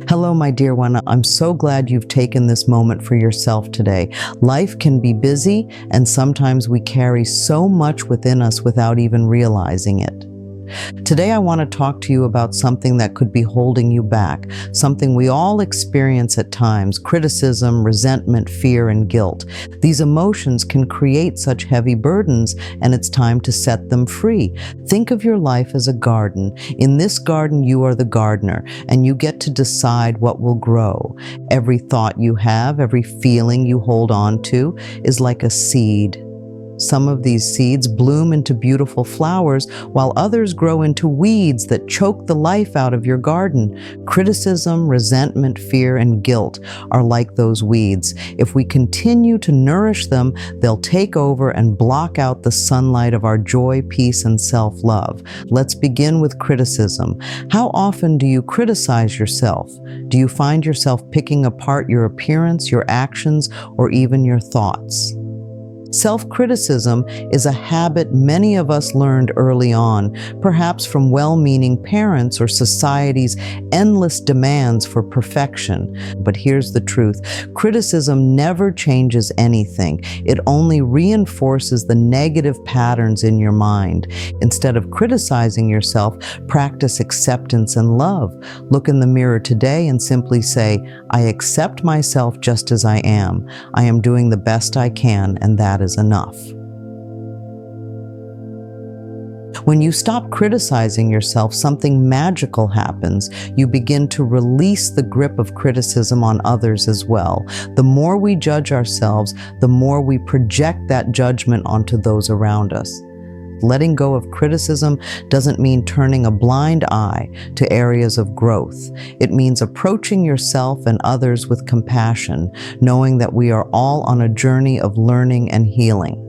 Hello, my dear one. I'm so glad you've taken this moment for yourself today. Life can be busy, and sometimes we carry so much within us without even realizing it. Today, I want to talk to you about something that could be holding you back, something we all experience at times: criticism, resentment, fear, and guilt. These emotions can create such heavy burdens, and it's time to set them free. Think of your life as a garden. In this garden, you are the gardener, and you get to decide what will grow. Every thought you have, every feeling you hold on to is like a seed. Some of these seeds bloom into beautiful flowers, while others grow into weeds that choke the life out of your garden. Criticism, resentment, fear, and guilt are like those weeds. If we continue to nourish them, they'll take over and block out the sunlight of our joy, peace, and self-love. Let's begin with criticism. How often do you criticize yourself? Do you find yourself picking apart your appearance, your actions, or even your thoughts? Self-criticism is a habit many of us learned early on, perhaps from well-meaning parents or society's endless demands for perfection. But here's the truth: criticism never changes anything. It only reinforces the negative patterns in your mind. Instead of criticizing yourself, practice acceptance and love. Look in the mirror today and simply say, "I accept myself just as I am. I am doing the best I can, and that is enough." When you stop criticizing yourself, something magical happens. You begin to release the grip of criticism on others as well. The more we judge ourselves, the more we project that judgment onto those around us. Letting go of criticism doesn't mean turning a blind eye to areas of growth. It means approaching yourself and others with compassion, knowing that we are all on a journey of learning and healing.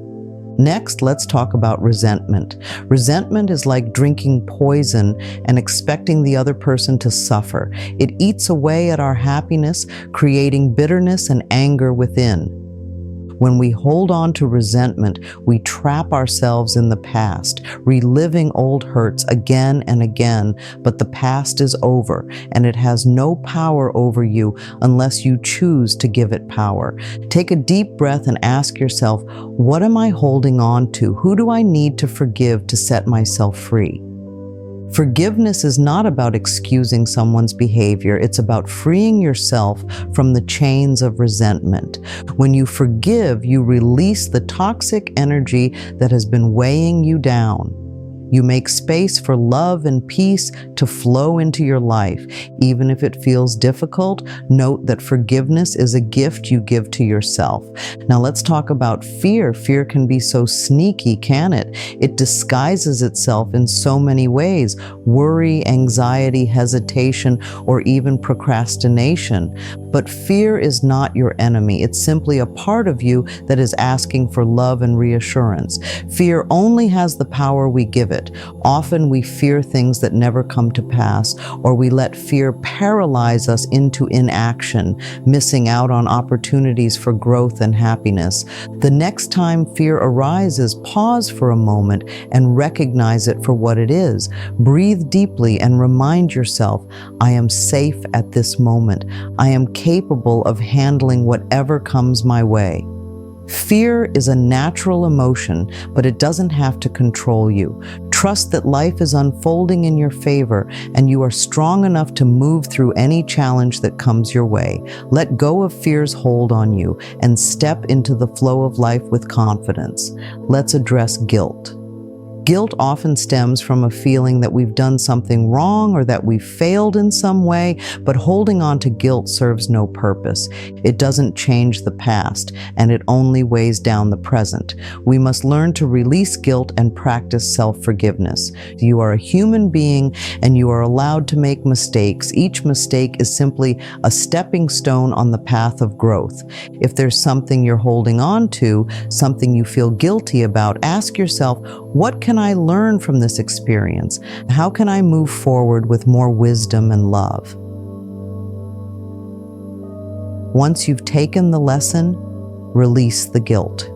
Next, let's talk about resentment. Resentment is like drinking poison and expecting the other person to suffer. It eats away at our happiness, creating bitterness and anger within. When we hold on to resentment, we trap ourselves in the past, reliving old hurts again and again. But the past is over, and it has no power over you unless you choose to give it power. Take a deep breath and ask yourself, what am I holding on to? Who do I need to forgive to set myself free? Forgiveness is not about excusing someone's behavior. It's about freeing yourself from the chains of resentment. When you forgive, you release the toxic energy that has been weighing you down. You make space for love and peace to flow into your life. Even if it feels difficult, note that forgiveness is a gift you give to yourself. Now let's talk about fear. Fear can be so sneaky, can it? It disguises itself in so many ways: worry, anxiety, hesitation, or even procrastination. But fear is not your enemy. It's simply a part of you that is asking for love and reassurance. Fear only has the power we give it. Often we fear things that never come to pass, or we let fear paralyze us into inaction, missing out on opportunities for growth and happiness. The next time fear arises, pause for a moment and recognize it for what it is. Breathe deeply and remind yourself, I am safe at this moment. I am capable of handling whatever comes my way. Fear is a natural emotion, but it doesn't have to control you. Trust that life is unfolding in your favor, and you are strong enough to move through any challenge that comes your way. Let go of fear's hold on you and step into the flow of life with confidence. Let's address guilt. Guilt often stems from a feeling that we've done something wrong or that we've failed in some way, but holding on to guilt serves no purpose. It doesn't change the past, and it only weighs down the present. We must learn to release guilt and practice self-forgiveness. You are a human being, and you are allowed to make mistakes. Each mistake is simply a stepping stone on the path of growth. If there's something you're holding on to, something you feel guilty about, ask yourself, what can I learn from this experience? How can I move forward with more wisdom and love? Once you've taken the lesson, release the guilt.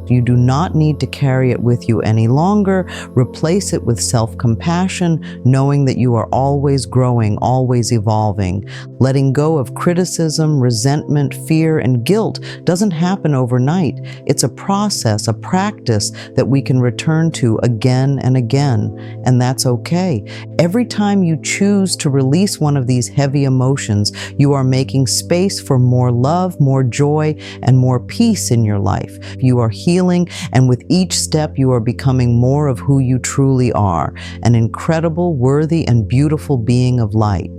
You do not need to carry it with you any longer. Replace it with self-compassion, knowing that you are always growing, always evolving. Letting go of criticism, resentment, fear, and guilt doesn't happen overnight. It's a process, a practice that we can return to again and again, and that's okay. Every time you choose to release one of these heavy emotions, you are making space for more love, more joy, and more peace in your life. You are healing, and with each step you are becoming more of who you truly are, an incredible, worthy, and beautiful being of light.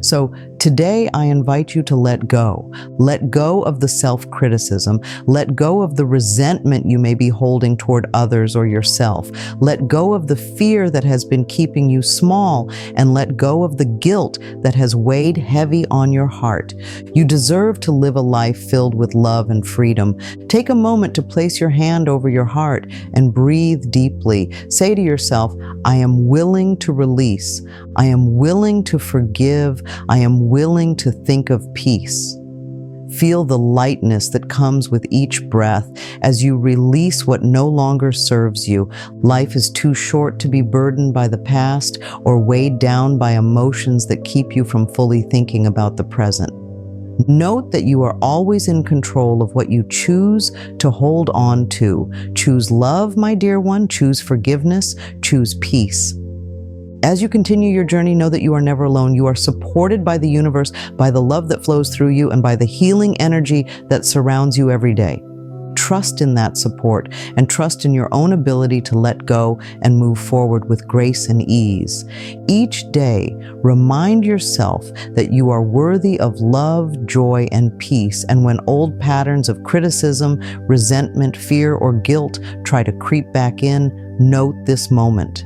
So today I invite you to let go. Let go of the self-criticism. Let go of the resentment you may be holding toward others or yourself. Let go of the fear that has been keeping you small, and let go of the guilt that has weighed heavy on your heart. You deserve to live a life filled with love and freedom. Take a moment to place your hand over your heart and breathe deeply. Say to yourself, I am willing to release. I am willing to forgive. I am willing to think of peace. Feel the lightness that comes with each breath as you release what no longer serves you. Life is too short to be burdened by the past or weighed down by emotions that keep you from fully thinking about the present. Note that you are always in control of what you choose to hold on to. Choose love, my dear one. Choose forgiveness. Choose peace. As you continue your journey, know that you are never alone. You are supported by the universe, by the love that flows through you, and by the healing energy that surrounds you every day. Trust in that support, and trust in your own ability to let go and move forward with grace and ease. Each day, remind yourself that you are worthy of love, joy, and peace, and when old patterns of criticism, resentment, fear, or guilt try to creep back in, note this moment.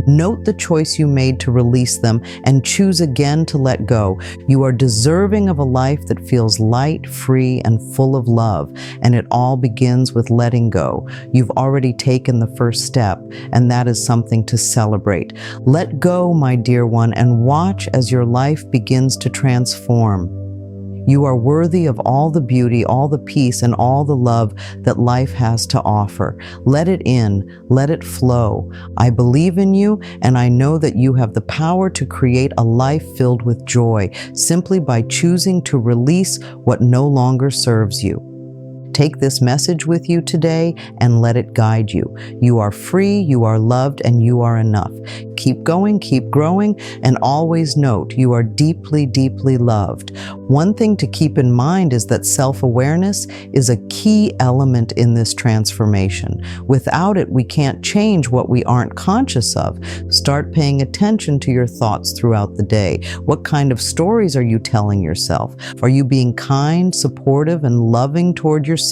Note the choice you made to release them and choose again to let go. You are deserving of a life that feels light, free, and full of love, and it all begins with letting go. You've already taken the first step, and that is something to celebrate. Let go, my dear one, and watch as your life begins to transform. You are worthy of all the beauty, all the peace, and all the love that life has to offer. Let it in, let it flow. I believe in you, and I know that you have the power to create a life filled with joy, simply by choosing to release what no longer serves you. Take this message with you today and let it guide you. You are free, you are loved, and you are enough. Keep going, keep growing, and always note you are deeply, deeply loved. One thing to keep in mind is that self-awareness is a key element in this transformation. Without it, we can't change what we aren't conscious of. Start paying attention to your thoughts throughout the day. What kind of stories are you telling yourself? Are you being kind, supportive, and loving toward yourself?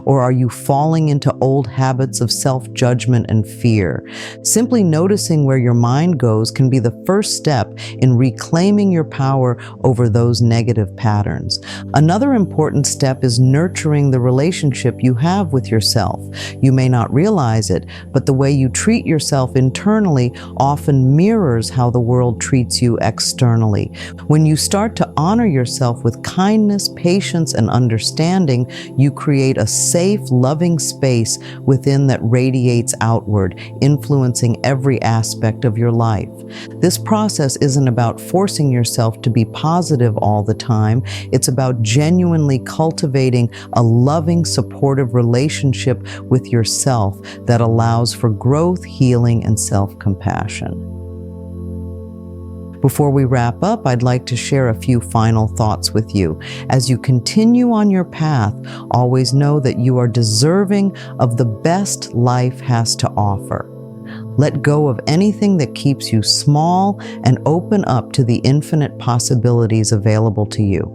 Or are you falling into old habits of self-judgment and fear? Simply noticing where your mind goes can be the first step in reclaiming your power over those negative patterns. Another important step is nurturing the relationship you have with yourself. You may not realize it, but the way you treat yourself internally often mirrors how the world treats you externally. When you start to honor yourself with kindness, patience, and understanding, you create a safe, loving space within that radiates outward, influencing every aspect of your life. This process isn't about forcing yourself to be positive all the time. It's about genuinely cultivating a loving, supportive relationship with yourself that allows for growth, healing, and self-compassion. Before we wrap up, I'd like to share a few final thoughts with you. As you continue on your path, always know that you are deserving of the best life has to offer. Let go of anything that keeps you small and open up to the infinite possibilities available to you.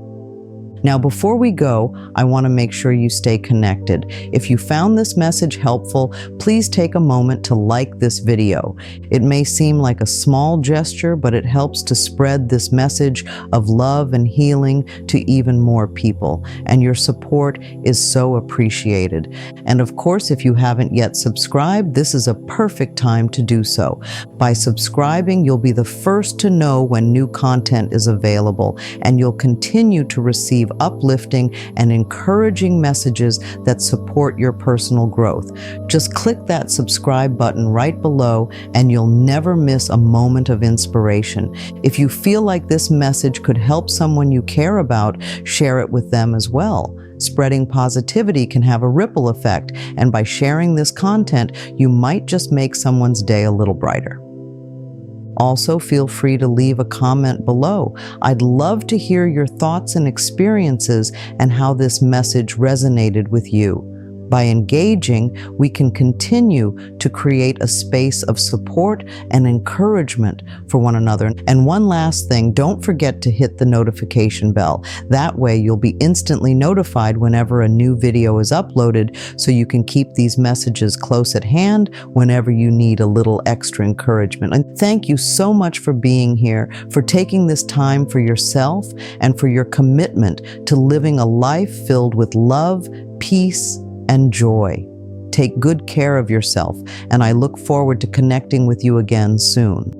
Now, before we go, I want to make sure you stay connected. If you found this message helpful, please take a moment to like this video. It may seem like a small gesture, but it helps to spread this message of love and healing to even more people, and your support is so appreciated. And of course, if you haven't yet subscribed, this is a perfect time to do so. By subscribing, you'll be the first to know when new content is available, and you'll continue to receive uplifting, and encouraging messages that support your personal growth. Just click that subscribe button right below and you'll never miss a moment of inspiration. If you feel like this message could help someone you care about, share it with them as well. Spreading positivity can have a ripple effect, and by sharing this content, you might just make someone's day a little brighter. Also, feel free to leave a comment below. I'd love to hear your thoughts and experiences and how this message resonated with you. By engaging, we can continue to create a space of support and encouragement for one another. And one last thing, don't forget to hit the notification bell. That way you'll be instantly notified whenever a new video is uploaded, so you can keep these messages close at hand whenever you need a little extra encouragement. And thank you so much for being here, for taking this time for yourself, and for your commitment to living a life filled with love, peace, and joy. Take good care of yourself, and I look forward to connecting with you again soon.